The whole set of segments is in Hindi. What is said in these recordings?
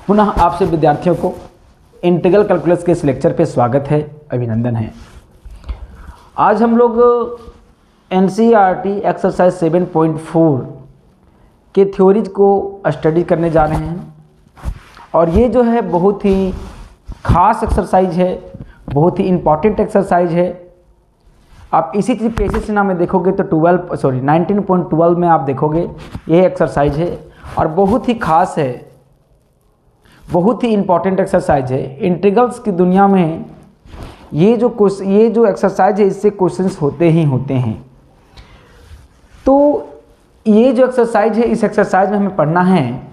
पुनः आपसे विद्यार्थियों को इंटीग्रल कैलकुलस के इस लेक्चर पे स्वागत है, अभिनंदन है। आज हम लोग एनसीईआरटी एक्सरसाइज 7.4 के थ्योरीज को स्टडी करने जा रहे हैं और ये जो है बहुत ही खास एक्सरसाइज है, बहुत ही इम्पॉर्टेंट एक्सरसाइज है। आप इसी पेज से ना में देखोगे तो 19.12 में आप देखोगे ये एक्सरसाइज है और बहुत ही खास है, बहुत ही इम्पॉर्टेंट एक्सरसाइज है। इंटीग्रल्स की दुनिया में ये जो एक्सरसाइज है इससे क्वेश्चंस होते ही होते हैं। तो ये जो एक्सरसाइज है, इस एक्सरसाइज में हमें पढ़ना है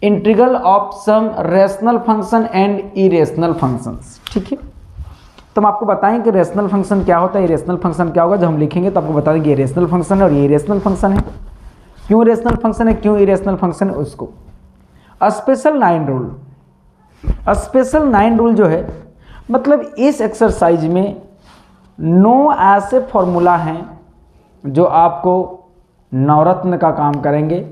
integral of some rational function and irrational functions. ठीक है, तो हम आपको बताएं कि रेशनल फंक्शन क्या होता है, इरेशनल फंक्शन क्या होगा। जब हम लिखेंगे तो आपको बता देंगे ये रेशनल फंक्शन है और ये इरेशनल फंक्शन है। क्यों रेशनल फंक्शन है, क्यों इरेशनल फंक्शन है, उसको स्पेशल 9 रूल। स्पेशल 9 रूल जो है मतलब इस एक्सरसाइज में 9 ऐसे फॉर्मूला हैं जो आपको नवरत्न का काम करेंगे।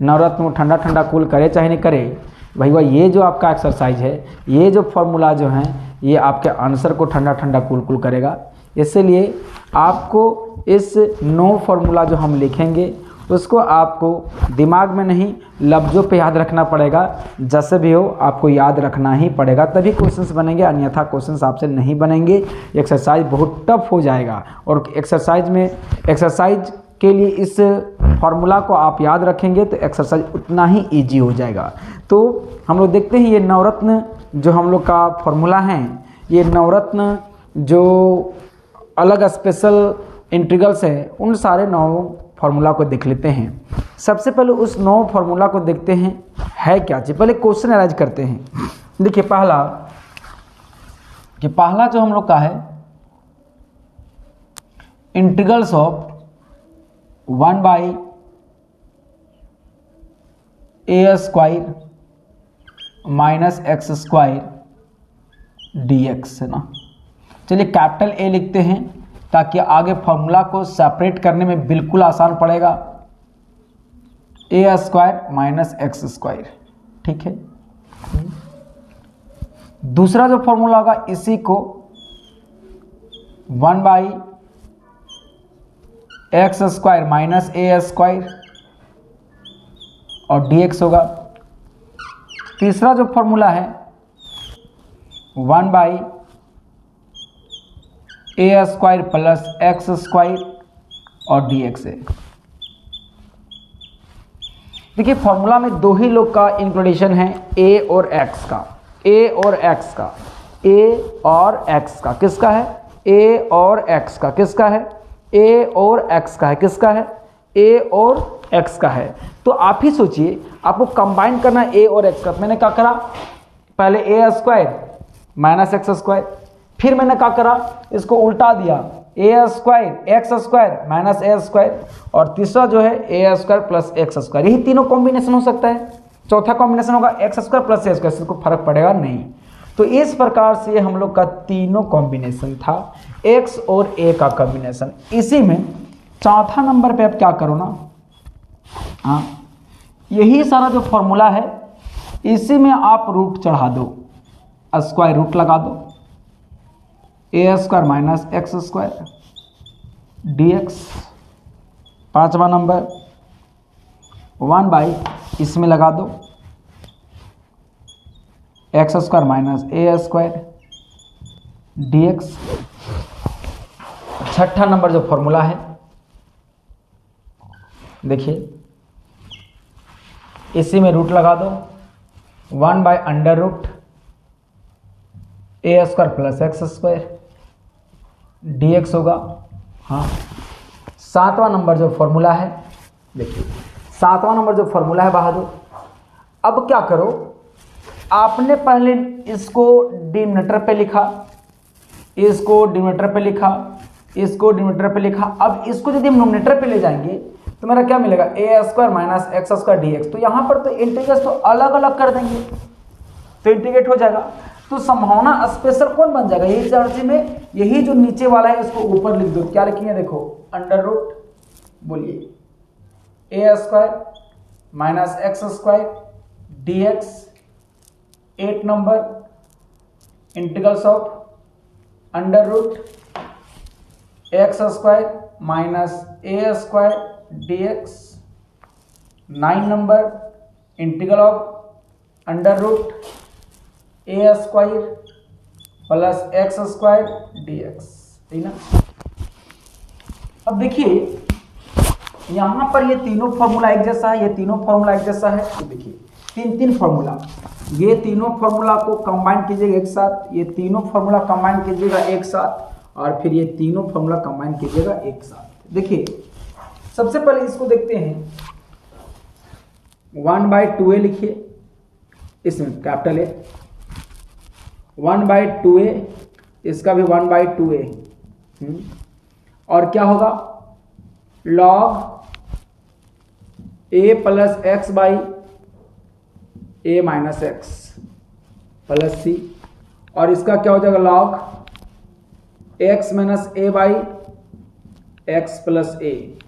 नवरत्न को ठंडा ठंडा कूल करे चाहे नहीं करे, भैया ये जो आपका एक्सरसाइज है, ये जो फॉर्मूला जो हैं ये आपके आंसर को ठंडा ठंडा कूल करेगा। इसलिए आपको इस 9 फॉर्मूला जो हम लिखेंगे उसको आपको दिमाग में नहीं लफ्ज़ों पे याद रखना पड़ेगा। जैसे भी हो आपको याद रखना ही पड़ेगा, तभी क्वेश्चंस बनेंगे, अन्यथा क्वेश्चंस आपसे नहीं बनेंगे। एक्सरसाइज बहुत टफ हो जाएगा और एक्सरसाइज के लिए इस फार्मूला को आप याद रखेंगे तो एक्सरसाइज उतना ही ईजी हो जाएगा। तो हम लोग देखते हैं ये नवरत्न जो हम लोग का फार्मूला है, ये नवरत्न जो अलग स्पेशल इंटीग्रल्स हैं उन सारे 9 फार्मूला को देख लेते हैं। सबसे पहले उस 9 फार्मूला को देखते हैं है क्या चीज़। पहले क्वेश्चन एनालाइज करते हैं। देखिए पहला जो हम लोग का है integrals of 1/a² minus x² dx है ना। चलिए कैपिटल A लिखते हैं ताकि आगे फॉर्मूला को सेपरेट करने में बिल्कुल आसान पड़ेगा। a² माइनस x², ठीक है। दूसरा जो फॉर्मूला होगा इसी को 1/x² माइनस a² और dx होगा। तीसरा जो फॉर्मूला है 1/a² प्लस x² और dx है। देखिए फॉर्मूला में 2 ही लोग का इंक्लूडेशन है, a और x का। a और x का, a और x का किसका है, a और x का किसका है, a और x का है किसका है, a और x का है। तो आप ही सोचिए आपको कंबाइन करना है a और x का। मैंने क्या करा, पहले a² माइनस x², फिर मैंने क्या करा इसको उल्टा दिया a² x² माइनस a², और तीसरा जो है a² प्लस x²। यही तीनों कॉम्बिनेशन हो सकता है। चौथा कॉम्बिनेशन होगा x² प्लस a², इसको फर्क पड़ेगा नहीं। तो इस प्रकार से ये हम लोग का तीनों कॉम्बिनेशन था, x और a का कॉम्बिनेशन। इसी में चौथा नंबर पे आप क्या करो ना, हाँ यही सारा जो फॉर्मूला है इसी में आप रूट चढ़ा दो, स्क्वायर रूट लगा दो, a² माइनस x² dx। 5वां नंबर 1/ इसमें लगा दो x² माइनस a² dx। 6ठा नंबर जो फॉर्मूला है देखिए इसी में रूट लगा दो, 1/√a² प्लस x² dx होगा। हाँ 7वां नंबर जो फॉर्मूला है, देखिए 7वां नंबर जो फॉर्मूला है बहादुर, अब क्या करो आपने पहले इसको डिनोमिनेटर पे लिखा, इसको डिनोमिनेटर पे लिखा, इसको डिनोमिनेटर पे लिखा। अब इसको यदि हम नोमिनेटर पे ले जाएंगे तो मेरा क्या मिलेगा, a² माइनस x² dx। तो यहाँ पर तो इंटीग्रल्स तो अलग अलग कर देंगे तो इंटीग्रेट हो जाएगा। तो संभावना स्पेशल कौन बन जाएगा, यही चर्चे में यही जो नीचे वाला है इसको ऊपर लिख दो। क्या लिखेंगे देखो, √ बोलिए a² minus x² dx 8 number integrals of under root x square minus a square dx। 9 number integral of under root a square plus x square dx, ठीक ना। अब देखिए यहाँ पर ये तीनों फॉर्मूला एक जैसा है, ये तीनों फॉर्मूला एक जैसा है। तो देखिए तीन फॉर्मूला, ये तीनों फॉर्मूला को कंबाइन कीजिएगा एक साथ, ये तीनों फॉर्मूला कंबाइन कीजिएगा एक साथ, और फिर ये तीनों फॉर्मूला कंबाइन कीजिएगा एक साथ। देखिए सबसे पहले इसको देखते हैं, 1/2a लिखिए, इसमें कैपिटल ए, 1/2a, इसका भी 1/2a, और क्या होगा log a plus x by a minus x plus c, और इसका क्या हो जाएगा log x minus a by x plus a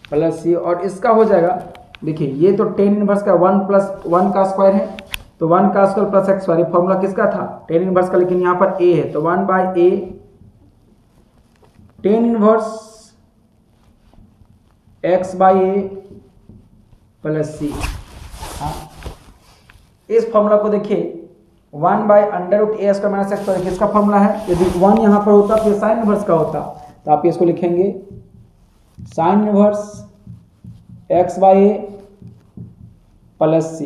plus c, और इसका हो जाएगा, देखिए ये तो टेन इनवर्स का 1 प्लस 1 का स्क्वायर है, तो 1 का square plus x square, formula किसका था टेन इनवर्स का, लेकिन यहाँ पर a है तो 1/a tan inverse x by a plus c. हाँ, इस फॉर्मूला को देखिए 1/√a square minus x square किसका फॉर्मूला है, यदि 1 यहाँ पर होता तो ये साइन इनवर्स का होता, तो आप इसको लिखेंगे sine inverse x by a plus c.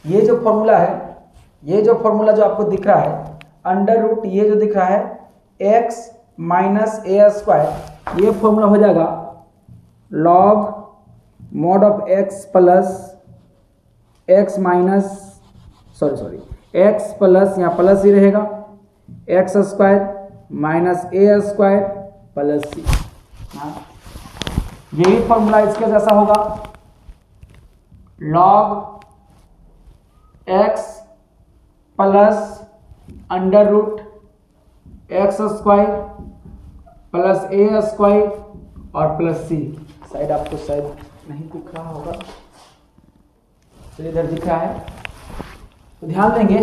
ये जो फॉर्मूला है, ये जो फॉर्मूला जो आपको दिख रहा है अंडर रूट, ये जो दिख रहा है x माइनस ए स्क्वायर, ये फॉर्मूला हो जाएगा log mod of x plus x minus x plus, यहाँ प्लस ही रहेगा, x square minus a square plus c. यही फॉर्मूला इसके जैसा होगा, log x plus under root x square plus a square और प्लस सी। साइड आपको शायद नहीं दिख रहा होगा, तो इधर दिख रहा है, तो ध्यान देंगे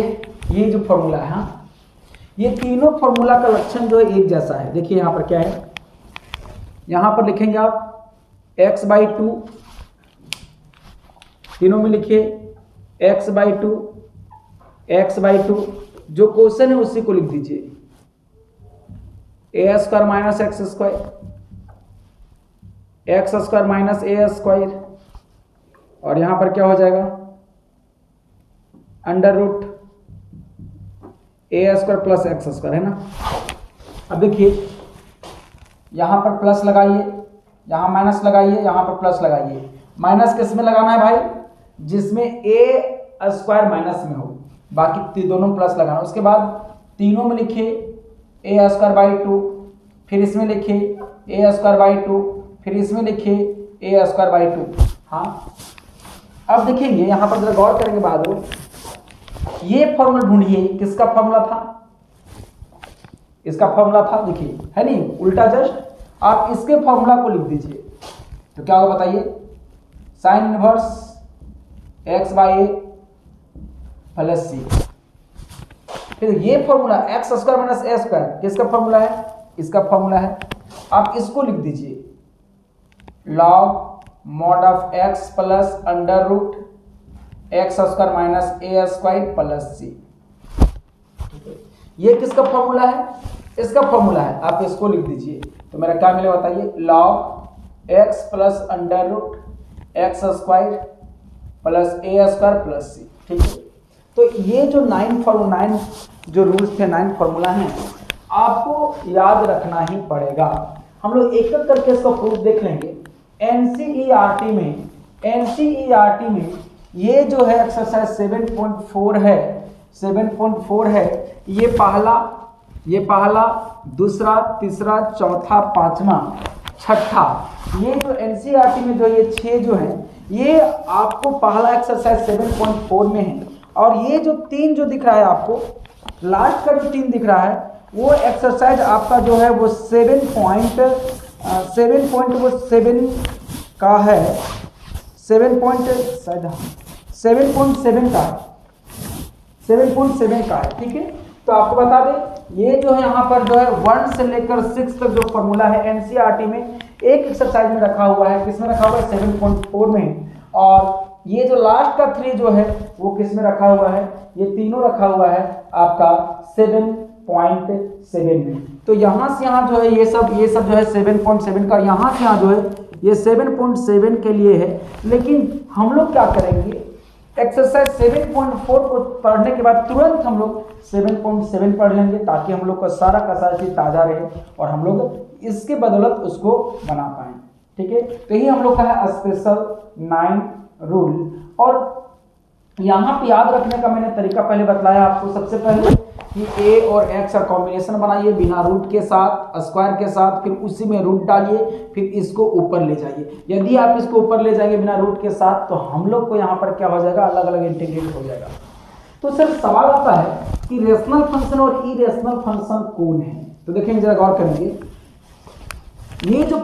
ये जो फॉर्मूला है, हाँ ये तीनों फॉर्मूला का लक्षण जो है एक जैसा है। देखिए यहाँ पर क्या है, यहाँ पर लिखेंगे आप x/2, तीनों में लिखिए x/2, जो क्वेश्चन है उसी को लिख दीजिए, a square minus x square, x square minus a square, और यहां पर क्या हो जाएगा under root a square plus x square, है ना। अब देखिए यहां पर प्लस लगाइए, यहां माइनस लगाइए, यहां पर प्लस लगाइए। माइनस किस में लगाना है भाई, जिसमें ए स्क्वायर माइनस में हो, बाकी दोनों प्लस लगाना। उसके बाद तीनों में लिखिए ए स्क्वायर बाई 2, फिर इसमें लिखिए ए स्क्वायर बाई 2, फिर इसमें लिखिए ए स्क्वायर बाई 2। हाँ, अब देखेंगे यहाँ पर जरा गौर करेंगे बहादुर, ये फॉर्मूला ढूंढिए, किसका फॉर्मूला था, इसका फॉर्मूला था, देखिए है नहीं उल्टा, जस्ट आप इसके फॉर्मूला को लिख दीजिए, तो क्या होगा बताइए, sine inverse x by a plus c. फिर ये formula x square minus a square किसका फॉर्मूला है, इसका फॉर्मूला है, आप इसको लिख दीजिए log mod of x plus under root x square minus a square plus c. ये किसका फॉर्मूला है, इसका फॉर्मूला है, आप इसको लिख दीजिए, तो मेरा क्या मिलेगा बताइए, log x plus under root x square plus a square plus c. ठीक है, तो ये जो 9 जो रूल्स थे, 9 फॉर्मूला हैं, आपको याद रखना ही पड़ेगा। हम लोग एक एक करके इसका प्रूफ देख लेंगे। एनसीईआरटी में ये जो है एक्सरसाइज 7.4 है, 7.4 है, ये पहला, दूसरा, तीसरा, चौथा, पांचवा, छठा, ये जो एनसीईआरटी में जो ये 6 जो है, ये आपको पहला एक्सरसाइज 7.4 में है, और ये जो 3 जो दिख रहा है आपको, लास्ट का जो 3 दिख रहा है, वो एक्सरसाइज आपका जो है वो 7.7 का है, 7.7 का है, 7.7 का है, ठीक है। तो आपको बता दें ये जो है यहाँ पर जो है 1 से लेकर 6 तक जो फॉर्मूला है एनसीईआरटी में एक एक्सरसाइज में रखा हुआ है, किसमें रखा हुआ है 7.4 में, और ये जो लास्ट का 3 जो है वो किसमें रखा हुआ है, ये तीनों रखा हुआ है आपका 7.7 में। तो यहाँ से यहाँ जो है ये सब जो है 7.7 का, यहाँ से यहाँ जो है ये 7.7 के लिए है। लेकिन हम लोग क्या करेंगे, एक्सरसाइज 7.4 को पढ़ने के बाद तुरंत हम लोग 7.7 पढ़ लेंगे, ताकि हम लोग का सारा चीज ताज़ा रहे और हम लोग इसके बदौलत उसको बना पाएँ, ठीक है। तो यही हम लोग का है स्पेशल 9 रूल। और यहाँ पे याद रखने का मैंने तरीका पहले बताया आपको, सबसे पहले कि ए और एक्स का कॉम्बिनेशन बनाइए बिना रूट के साथ, स्क्वायर के साथ, फिर उसी में रूट डालिए, फिर इसको ऊपर ले जाइए। यदि आप इसको ऊपर ले जाएंगे बिना रूट के साथ तो हम लोग को यहाँ पर क्या हो जाएगा, अलग अलग इंटीग्रेट हो जाएगा। तो सर सवाल आता है कि रेशनल फंक्शन और इरेशनल फंक्शन कौन है। तो देखेंगे जरा गौर करेंगे, ये जो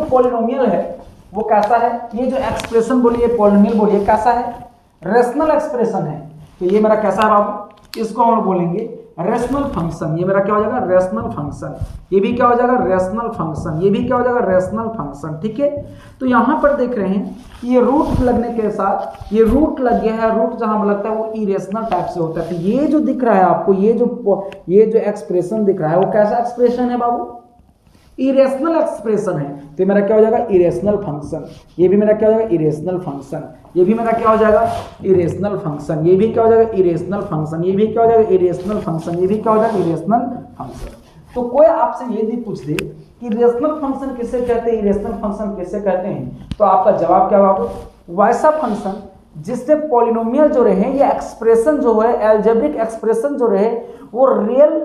पॉलिनोमियल है वो कैसा है, ये जो एक्सप्रेशन बोलिए पॉलिनोमियल बोलिए कैसा है, रेशनल एक्सप्रेशन है। तो ये मेरा कैसा है बाबू, इसको हम बोलेंगे रेशनल फंक्शन। ये मेरा क्या हो जाएगा, रेशनल फंक्शन। ये भी क्या हो जाएगा, रेशनल फंक्शन। ये भी क्या हो जाएगा, रेशनल फंक्शन, ठीक है। तो यहाँ पर देख रहे हैं कि ये रूट लगने के साथ ये रूट लग गया है, रूट जहाँ लगता है वो इरेशनल टाइप से होता है। तो ये जो दिख रहा है आपको, ये जो एक्सप्रेशन दिख रहा है वो कैसा एक्सप्रेशन है बाबू, इरेशनल एक्सप्रेशन है। तो मेरा क्या हो जाएगा, इरेशनल फंक्शन। ये भी मेरा क्या हो जाएगा, इरेशनल फंक्शन। ये भी मेरा क्या हो जाएगा, इरेशनल फंक्शन। ये भी क्या हो जाएगा, इरेशनल फंक्शन। ये भी क्या हो जाएगा, इरेशनल फंक्शन। ये भी क्या हो जाएगा, इरेशनल फंक्शन। तो कोई आपसे ये भी पूछ दे कि रेशनल फंक्शन किसे कहते हैं, इरेशनल फंक्शन किसे कहते हैं, तो आपका जवाब क्या होगा, वैसा फंक्शन जिससे पॉलिनोमियल जो रहे, ये एक्सप्रेशन जो है एल्जेब्रिक एक्सप्रेशन जो रहे वो रियल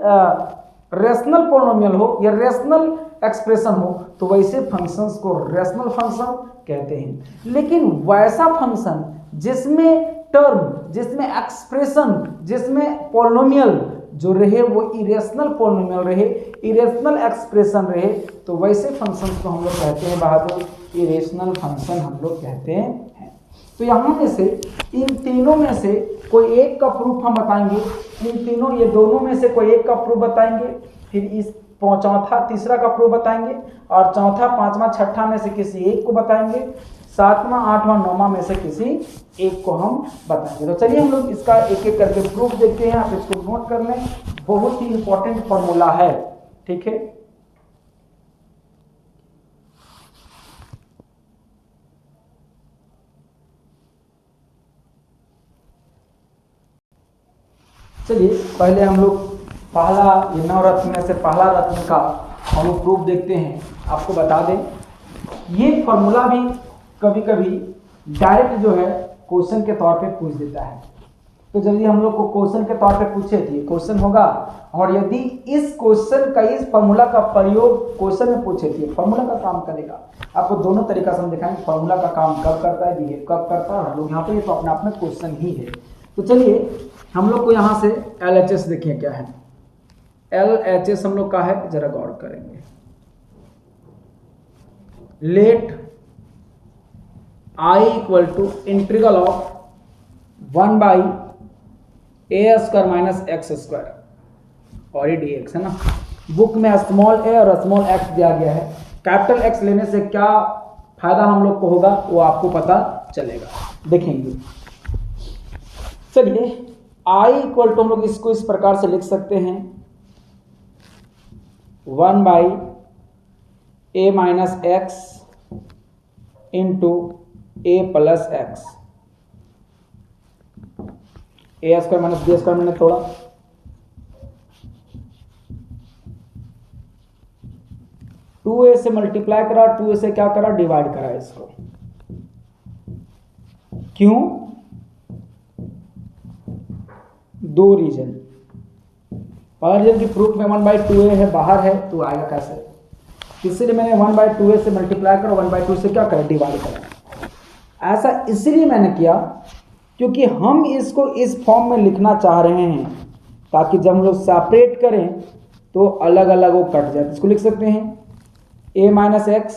रेशनल पॉलिनोमियल हो या रेशनल एक्सप्रेशन हो, तो वैसे फंक्शंस को रेशनल फंक्शन कहते हैं। लेकिन वैसा फंक्शन जिसमें टर्म, जिसमें एक्सप्रेशन, जिसमें पॉलिनोमियल जो रहे वो इरेशनल पॉलिनोमियल रहे, इरेशनल एक्सप्रेशन रहे, तो वैसे फंक्शंस को हम लोग कहते हैं बहादुर, इरेशनल फंक्शन हम लोग कहते हैं। तो यहाँ में से इन तीनों में से कोई एक का प्रूफ हम बताएंगे, इन तीनों ये दोनों में से कोई एक का प्रूफ बताएंगे, फिर इस चौथा तीसरा का प्रूफ बताएंगे, और चौथा पांचवा छठा में से किसी एक को बताएंगे, सातवां आठवां नौवां में से किसी एक को हम बताएंगे। तो चलिए हम लोग इसका एक एक करके प्रूफ देखते हैं, आप इसको नोट कर लें, बहुत ही इंपॉर्टेंट फॉर्मूला है, ठीक है। चलिए पहले हम लोग पहला ये नवरत्न में से पहला रत्न का हम लोग प्रूफ देखते हैं। आपको बता दें ये फॉर्मूला भी कभी कभी डायरेक्ट जो है क्वेश्चन के तौर पे पूछ देता है। तो जब ये हम लोग को क्वेश्चन के तौर पे पूछे थे, क्वेश्चन होगा, और यदि इस क्वेश्चन का इस फॉर्मूला का प्रयोग क्वेश्चन में पूछे थे, फॉर्मूला का काम करेगा। आपको दोनों तरीका से हम दिखाएंगे फॉर्मूला का काम कब करता है, बिहेव कब करता है, और हम लोग यहाँ पे ये तो अपना अपना क्वेश्चन ही है। तो चलिए हम लोग को यहाँ से LHS देखिए क्या है, LHS हम लोग का है, जरा गौर करेंगे। Let I equal to integral of 1 by a square minus x square और ये dx है ना। बुक में स्मॉल a और स्मॉल x दिया गया है, कैपिटल X लेने से क्या फायदा हम लोग को होगा वो आपको पता चलेगा, देखेंगे। चलिए I इक्वल टू हम लोग इसको इस प्रकार से लिख सकते हैं 1 by a minus x into a plus x, a square minus b square मैंने थोड़ा, टू ए से मल्टीप्लाई करा, 2a से क्या करा, डिवाइड करा इसको। क्यों? दो रीजन। पहला रीजन की प्रूफ में 1/2a है, बाहर है तो आएगा कैसे, इसलिए मैंने 1/2a से मल्टीप्लाई करा, 1/2 से क्या करा, डिवाइड करा। ऐसा इसलिए मैंने किया क्योंकि हम इसको इस फॉर्म में लिखना चाह रहे हैं ताकि जब हम लोग सेपरेट करें तो अलग अलग वो कट जाए। इसको लिख सकते हैं a minus x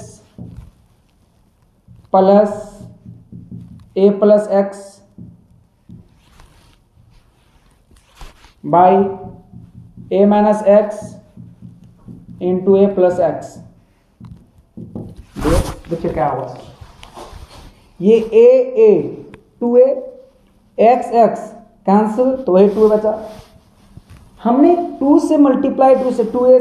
plus a plus x by a minus x into a plus x. देखिए क्या होगा, ये ए 2a एक्स एक्स कैंसिल, तो वही 2a बचा। हमने 2 से मल्टीप्लाई 2a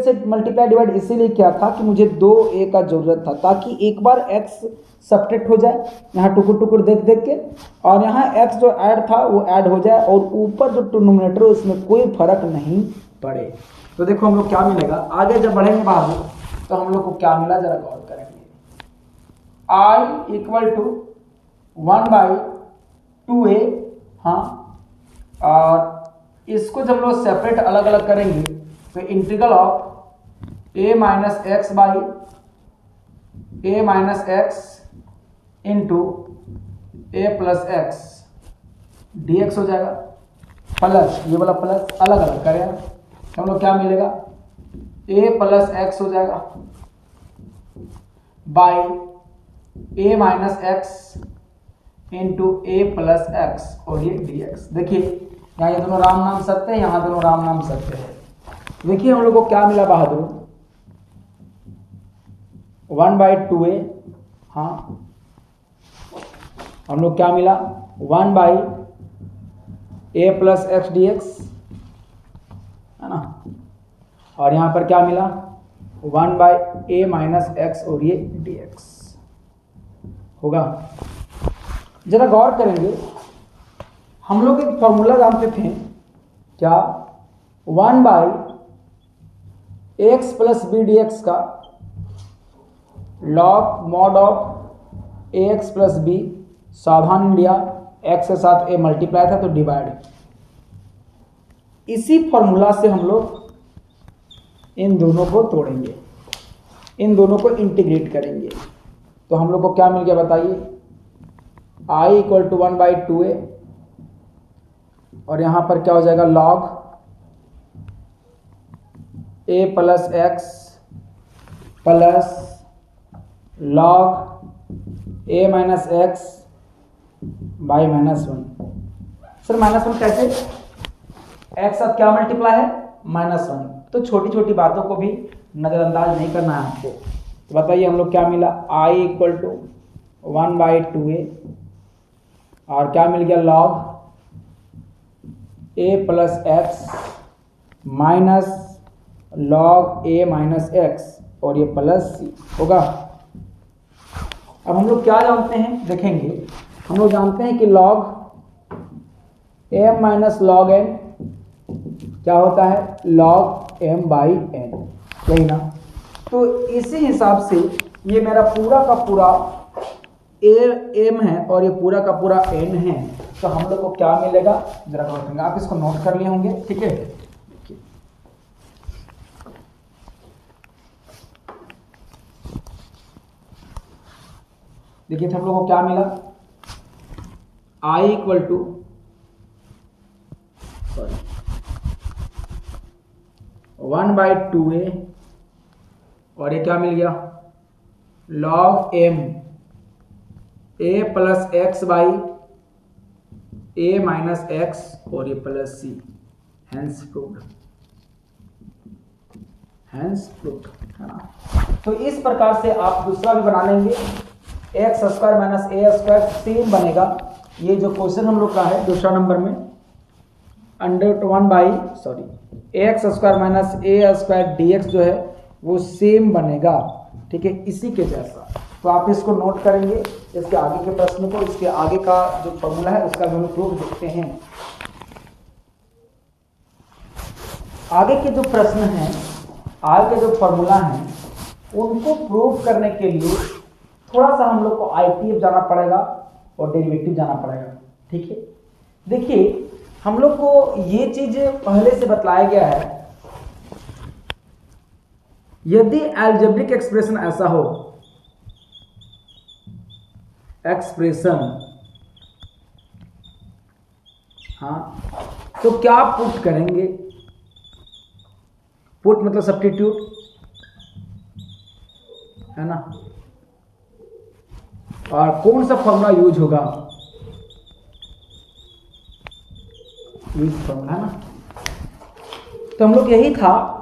से मल्टीप्लाई डिवाइड इसीलिए किया था कि मुझे 2a का जरूरत था, ताकि एक बार x सब्ट्रैक्ट हो जाए यहाँ टुकुर टुकुर देख देख के, और यहाँ x जो ऐड था वो ऐड हो जाए, और ऊपर जो डिनोमिनेटर है उसमें कोई फर्क नहीं पड़े। तो देखो हम लोग क्या मिलेगा, आगे जब बढ़ेंगे बाहर तो हम लोग को क्या मिला जरा गौर करेंगे। i इक्वल टू 1/2a, हाँ, और इसको जब लोग सेपरेट अलग अलग करेंगे तो integral of a minus x by a minus x into a plus x dx हो जाएगा, प्लस ये वाला प्लस अलग अलग करें तो हम लोग क्या मिलेगा, a प्लस एक्स हो जाएगा by a minus x into a plus x, और ये dx। देखिए यहाँ ये दोनों राम नाम सत्य है, यहाँ दोनों राम नाम सत्य है। देखिए हम लोग को क्या मिला बहादुर, 1/2a, हाँ, हम लोग क्या मिला 1/a प्लस एक्स dx, है ना, और यहाँ पर क्या मिला 1/a माइनस एक्स, और ये dx होगा। जरा गौर करेंगे, हम लोग एक फॉर्मूला जानते थे क्या, 1/x plus b d x का log mod of a x plus b, सावधान इंडिया, एक्स के साथ ए मल्टीप्लाई था तो डिवाइड। इसी फॉर्मूला से हम लोग इन दोनों को तोड़ेंगे, इन दोनों को इंटीग्रेट करेंगे, तो हम लोग को क्या मिल गया बताइए, i इक्वल टू 1/2a, और यहाँ पर क्या हो जाएगा log a plus x plus log a minus x by -1। Sir -1 कैसे, x साथ क्या मल्टीप्लाई है -1, तो छोटी छोटी बातों को भी नज़रअंदाज नहीं करना है आपको। तो बताइए हम लोग क्या मिला, i इक्वल टू 1/2a, और क्या मिल गया log a plus x minus log a minus x, और ये प्लस सी होगा। अब हम लोग क्या जानते हैं देखेंगे, हम लोग जानते हैं कि log m minus log n क्या होता है, log m बाई n, यही ना। तो इसी हिसाब से ये मेरा पूरा का पूरा m है और ये पूरा का पूरा n है, तो हम लोग को क्या मिलेगा जरा गौर करेंगे। आप इसको नोट कर लिए होंगे, ठीक है। देखिए हम लोग को क्या मिला, i इक्वल टू 1/2a, और ये क्या मिल गया log m a plus x by a minus x, और ये प्लस सी, हैंस प्रूव्ड, हैंस प्रूव्ड, है ना। तो इस प्रकार से आप दूसरा भी बना लेंगे, x square minus a square same बनेगा। ये जो क्वेश्चन हम लोग का है दूसरा नंबर में, x square minus a square D x जो है वो सेम बनेगा, ठीक है, इसी के जैसा। तो आप इसको नोट करेंगे, इसके आगे के प्रश्न को, इसके आगे का जो फॉर्मूला है उसका हम प्रूफ देखते हैं। आगे के जो प्रश्न हैं, आगे के जो फॉर्मूला हैं, उनको प्रूव करने के लिए थोड़ा सा हम लोग को आईटीएफ जाना पड़ेगा और डेरिवेटिव जाना पड़ेगा, ठीक है। देखिए हम लोग को ये चीज पहले से बतलाया गया है, यदि अलजेब्रिक एक्सप्रेशन ऐसा हो, एक्सप्रेशन, हाँ, तो क्या पुट करेंगे, पुट मतलब सब्स्टिट्यूट, है ना, और कौन सा फॉर्मूला यूज होगा, यूज फॉर्मूला है ना। तो हम लोग यही था,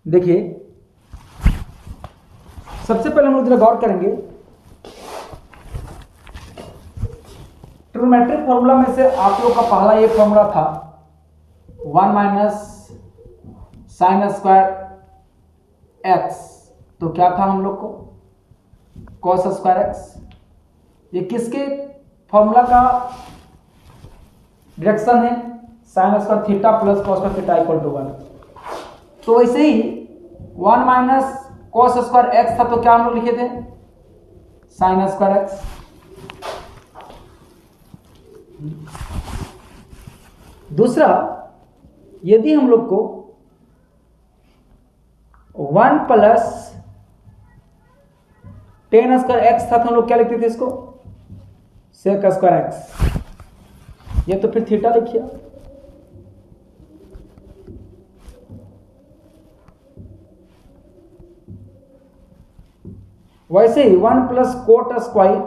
देखिए सबसे पहले हम लोग जरा गौर करेंगे, ट्रिग्नोमेट्रिक फॉर्मूला में से आप लोग का पहला ये फॉर्मूला था 1 माइनस साइन स्क्वायर एक्स, तो क्या था हम लोग को कॉस स्क्वायर एक्स। ये किसके फॉर्मूला का डायरेक्शन है, sine square theta plus cos square theta equal to 1। तो वैसे ही 1 माइनस कॉस स्क्वायर एक्स था, तो क्या हम लोग लिखे थे साइन स्क्वायर एक्स। दूसरा, यदि हम लोग को 1 प्लस टेन स्क्वायर एक्स था, तो हम लोग क्या लिखते थे इसको सेक स्क्वायर एक्स। ये तो फिर थीटा लिखिए। वैसे ही 1 प्लस कोट स्क्वायर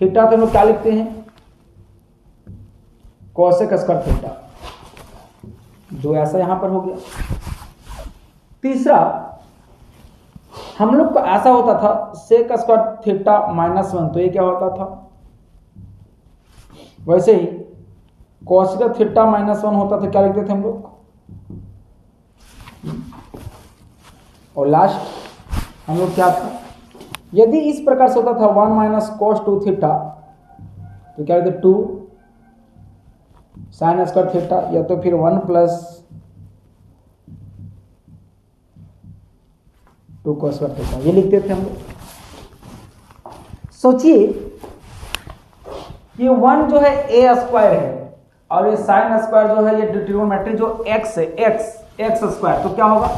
थीटा, तो हम लोग क्या लिखते हैं कोसेक स्क्वायर थीटा, जो ऐसा यहां पर हो गया। तीसरा, हम लोग को ऐसा होता था सेक स्क्वायर थीटा माइनस 1, तो ये क्या होता था, वैसे ही कोसेक थीटा माइनस 1 होता था, क्या लिखते थे हम लोग। और लास्ट हम लोग क्या था, यदि इस प्रकार से होता था 1 माइनस कॉस 2 थीटा, तो क्या लिखते 2 साइन स्क्वायर थीटा, या तो फिर 1 प्लस 2 कॉस स्क्वायर थीटा, ये लिखते थे हम लोग। सोचिए ये 1 जो है ए स्क्वायर है, और ये साइन स्क्वायर जो है ये ट्रिग्नोमेट्री जो एक्स है एक्स स्क्वायर, तो क्या होगा,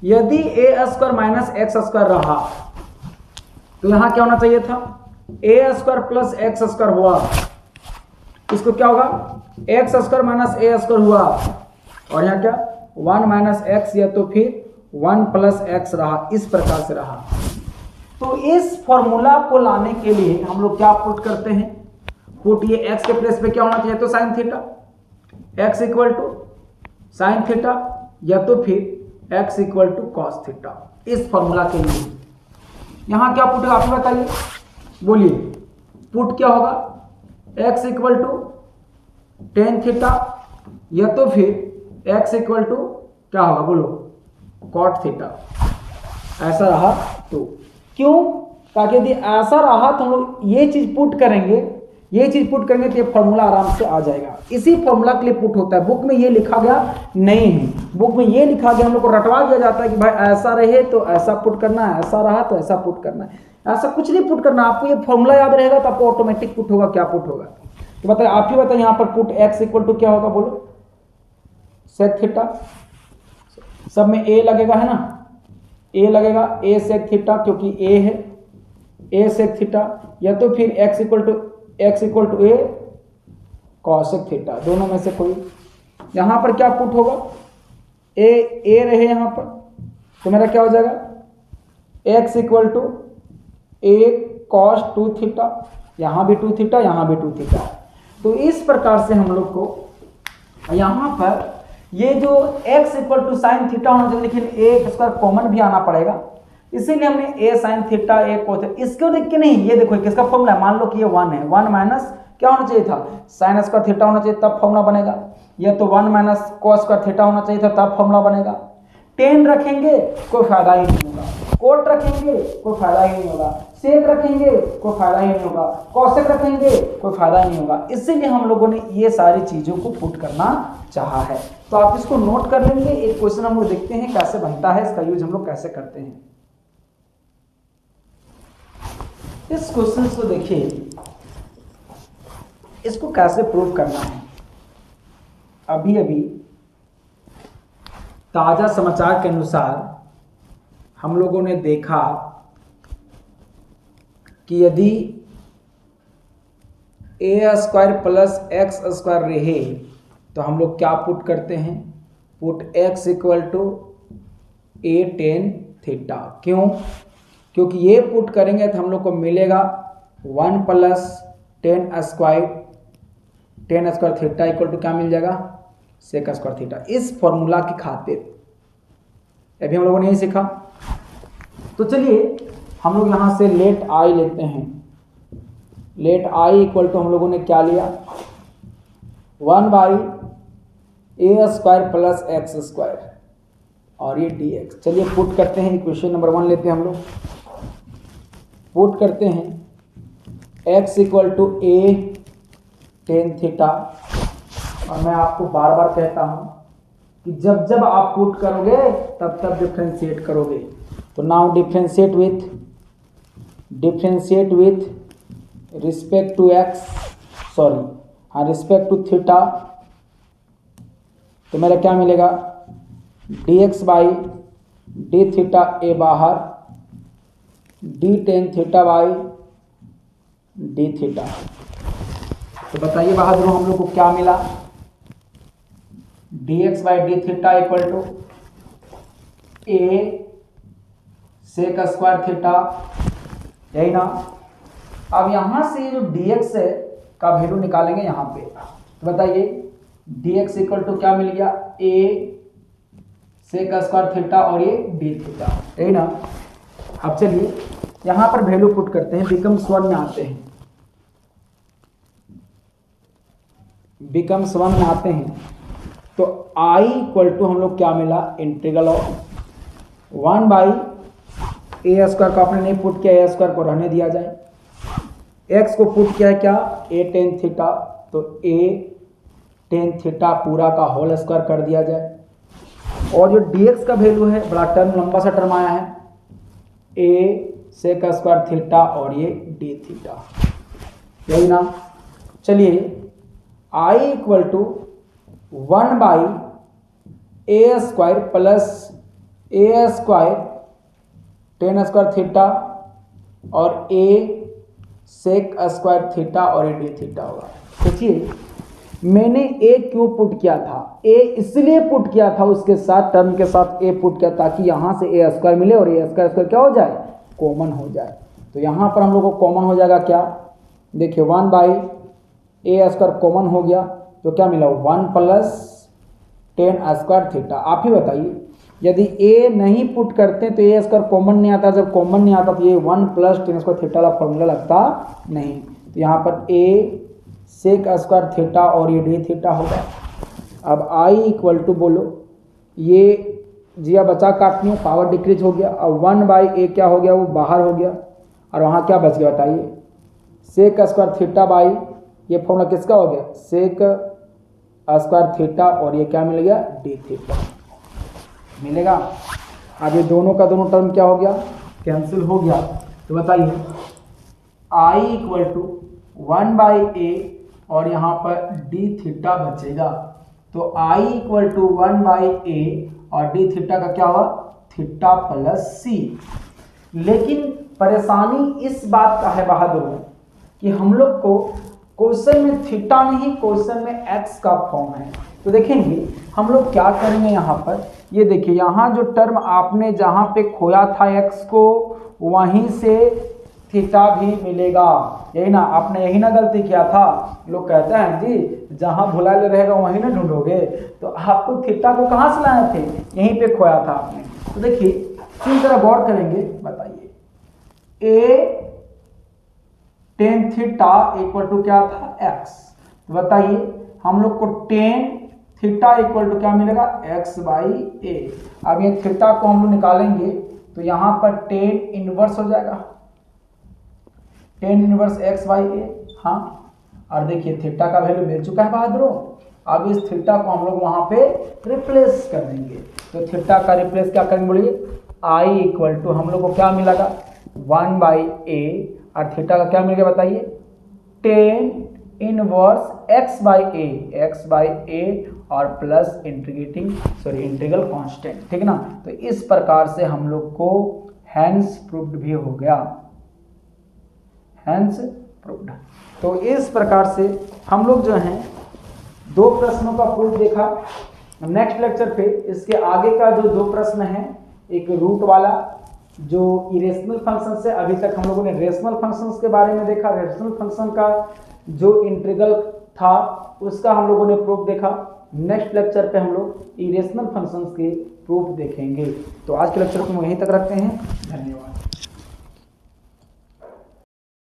यदि a square minus x square रहा, तो यहां क्या होना चाहिए था ए स्क्वायर प्लस एक्स स्क्वायर हुआ, इसको क्या होगा x square minus a square हुआ, और यहाँ क्या 1 माइनस एक्स, या तो फिर 1 प्लस एक्स रहा, इस प्रकार से रहा। तो इस फॉर्मूला को लाने के लिए हम लोग क्या पुट करते हैं, पुट ये एक्स के प्लेस पे क्या होना चाहिए, तो sine theta, x equal to sine theta, या तो फिर x equal to cos theta. इस फॉर्मूला के लिए यहां क्या पुट होगा, आप बताइए, बोलिए पुट क्या होगा, x equal to tan theta, या तो फिर एक्स इक्वल टू क्या होगा, बोलो कॉट थीटा। ऐसा रहा तो क्यों, ताकि यदि ऐसा रहा तो हम लोग ये चीज पुट करेंगे, ये चीज पुट करेंगे तो ये फॉर्मूला आराम से आ जाएगा। इसी फॉर्मूला के लिए पुट होता है, बुक में ये लिखा गया नहीं है, बुक में ये लिखा गया, हम लोग को रटवा दिया जाता है कि भाई ऐसा रहे तो ऐसा पुट करना है, ऐसा रहा तो ऐसा पुट करना है। ऐसा कुछ नहीं पुट करना, आपको ये फॉर्मूला याद रहेगा तो आपको ऑटोमेटिक पुट होगा, क्या पुट होगा। तो बताइए, आप ही बताइए यहाँ पर पुट एक्स इक्वल टू क्या होगा, बोलो सेक थीटा, सब में ए लगेगा है ना, ए लगेगा, ए सेक थीटा क्योंकि ए है, ए सेक थीटा, या तो फिर x equal to a cosec theta, दोनों में से कोई। यहां पर क्या पुट होगा, ए रहे यहां पर, तो मेरा क्या हो जाएगा x equal to a cos 2 theta, यहां भी 2 थीटा, यहां भी 2 थीटा। तो इस प्रकार से हम लोग को यहां पर ये जो x equal to sine theta होना चाहिए, लेकिन ए स्क्वायर कॉमन भी आना पड़ेगा, इसीलिए हमने ए साइन थीटा ए कोस, इसको देख के नहीं, ये देखो किसका फॉर्मूला है, मान लो कि ये 1 है, 1 माइनस क्या होना चाहिए था साइन स्क्वायर थीटा होना चाहिए, तब फॉर्मूला बनेगा, या तो 1 माइनस कॉस स्क्वायर थीटा होना चाहिए था, तब फॉर्मूला बनेगा। टेन रखेंगे कोई फायदा ही नहीं होगा, कोट रखेंगे कोई फायदा ही नहीं होगा, सेक रखेंगे कोई फायदा ही नहीं होगा, कॉसेक रखेंगे कोई फायदा नहीं होगा। इसीलिए हम लोगों ने ये सारी चीजों को पुट करना चाहा है। तो आप इसको नोट कर लेंगे। एक क्वेश्चन हम लोग देखते हैं कैसे बनता है, इसका यूज हम लोग कैसे करते हैं। इस क्वेश्चन को देखिए, इसको कैसे प्रूव करना है। अभी अभी ताजा समाचार के अनुसार हम लोगों ने देखा कि यदि a square plus x square रहे तो हम लोग क्या पुट करते हैं, put x equal to a tan theta. क्यों? क्योंकि ये पुट करेंगे तो हम लोग को मिलेगा 1 plus tan square theta equal to क्या मिल जाएगा, सेक स्क्वायर थीटा। इस फॉर्मूला की खातिर अभी हम लोगों ने यही सीखा। तो चलिए हम लोग यहाँ से लेट आई लेते हैं। लेट आई इक्वल टू हम लोगों ने क्या लिया, 1 by a square plus x square और ये डी एक्स। चलिए पुट करते हैं, इक्वेशन नंबर 1 लेते हैं हम लोग। पुट करते हैं x equal to a tan theta. और मैं आपको बार बार कहता हूँ कि जब जब आप पुट करोगे तब तब डिफ्रेंशिएट करोगे। तो now differentiate with respect to respect to theta. तो मेरा क्या मिलेगा, dx by d theta a बाहर, d tan theta by d theta. तो बताइए बहादुर हम लोग को क्या मिला, dx by d theta equal to a sec square theta, यही ना। अब यहां से जो dx है का वैल्यू निकालेंगे यहाँ पे। तो बताइए dx इक्वल टू क्या मिल गया, a सेक स्क्वायर थीटा और ये डी थीटा, यही ना। अब चलिए यहाँ पर वैल्यू पुट करते हैं, बिकम्स 1 में आते हैं, बिकम्स 1 में आते हैं। तो i इक्वल टू हम लोग क्या मिला, integral of 1 by a square को आपने नहीं पुट किया, ए स्क्वायर को रहने दिया जाए, x को पुट किया है क्या, ए टेन थीटा। तो ए टेन थीटा पूरा का होल स्क्वायर कर दिया जाए। और जो dx का वैल्यू है, बड़ा टर्म लंबा सा टर्म आया है, ए सेक स्क्वायर थीटा और ये डी थीटा, यही ना। चलिए i equal to 1 by a square plus a square tan square theta और ए सेक स्क्वायर थीटा और ए डी थीटा होगा। सोचिए मैंने ए क्यों पुट किया था, ए इसलिए पुट किया था उसके साथ टर्म के साथ ए पुट किया ताकि यहाँ से ए स्क्वायर मिले और ए स्क्वायर क्या हो जाए, कॉमन हो जाए। तो यहाँ पर हम लोग को कॉमन हो जाएगा क्या, देखिए 1 बाई ए स्क्वायर कॉमन हो गया तो क्या मिला, 1 प्लस टेन स्क्वायर थीटा। आप ही बताइए यदि ए नहीं पुट करते तो ए स्क्वायर कॉमन नहीं आता, जब कॉमन नहीं आता तो ये 1 प्लस टेन स्क्वायर थीटा वाला फॉर्मूला लगता नहीं। तो यहाँ पर ए सेक स्क्वायर थीटा और ये डी थीटा होगा। अब i इक्वल टू बोलो, ये जिया बचा काटनी हो, पावर डिक्रीज हो गया। अब 1 बाई ए क्या हो गया, वो बाहर हो गया और वहाँ क्या बच गया बताइए, सेक स्क्वायर थीटा बाई ये फॉर्मूला किसका हो गया, सेक स्क्वायर थीटा और ये क्या मिल गया, डी थीटा मिलेगा। अब ये दोनों का दोनों टर्म क्या हो गया, कैंसिल हो गया। तो बताइए i इक्वल टू 1 बाई ए और यहाँ पर डी थीटा बचेगा। तो i इक्वल टू 1 बाई ए और डी थीटा का क्या हुआ, थीटा प्लस सी। लेकिन परेशानी इस बात का है बहादुर कि हम लोग को क्वेश्चन में थीटा नहीं, क्वेश्चन में एक्स का फॉर्म है। तो देखेंगे हम लोग क्या करेंगे, यहाँ पर ये देखिए, यहाँ जो टर्म आपने जहाँ पे खोया था एक्स को वहीं से थीटा भी मिलेगा, यही ना। आपने यही ना गलती किया था, लोग कहते हैं जी जहाँ भुला ले रहेगा वहीं ना ढूंढोगे। तो आपको थीटा को कहाँ से लाए थे, यहीं पे खोया था आपने। तो देखिए इस तरह गौर करेंगे, बताइए ए टेन थीटा इक्वल टू क्या था, एक्स। तो बताइए हम लोग को टेन थीटा इक्वल टू क्या मिलेगा, एक्स बाई ए। अब ये थीटा को हम लोग निकालेंगे तो यहाँ पर टेन इनवर्स हो जाएगा, टेन इनवर्स एक्स बाई ए। हाँ, और देखिए थीटा का वैल्यू मिल चुका है बहादुरों। अब इस थीटा को हम लोग वहाँ पे रिप्लेस कर देंगे। तो थीटा का रिप्लेस क्या करेंगे बोलिए, आई इक्वल टू हम लोग को क्या मिलेगा, 1 बाई ए और थीटा का क्या मिल गया बताइए, टेन इनवर्स एक्स बाई ए और प्लस इंटीग्रल कांस्टेंट, ठीक ना। तो इस प्रकार से हम लोग को हैंस प्रूव्ड भी हो गया, हैंस प्रूव्ड। तो इस प्रकार से हम लोग जो हैं 2 प्रश्नों का प्रूफ देखा। नेक्स्ट लेक्चर पे इसके आगे का जो 2 प्रश्न हैं एक रूट वाला जो इरेशनल फंक्शन से, अभी तक हम लोगों ने रेशनल फंक्शंस के बारे में देखा, रेशनल फंक्शन का जो इंटीग्रल था उसका हम लोगों ने प्रूफ देखा। नेक्स्ट लेक्चर पे हम लोग इरेशनल फंक्शंस के प्रूफ देखेंगे। तो आज के लेक्चर को हम यहीं तक रखते हैं। धन्यवाद।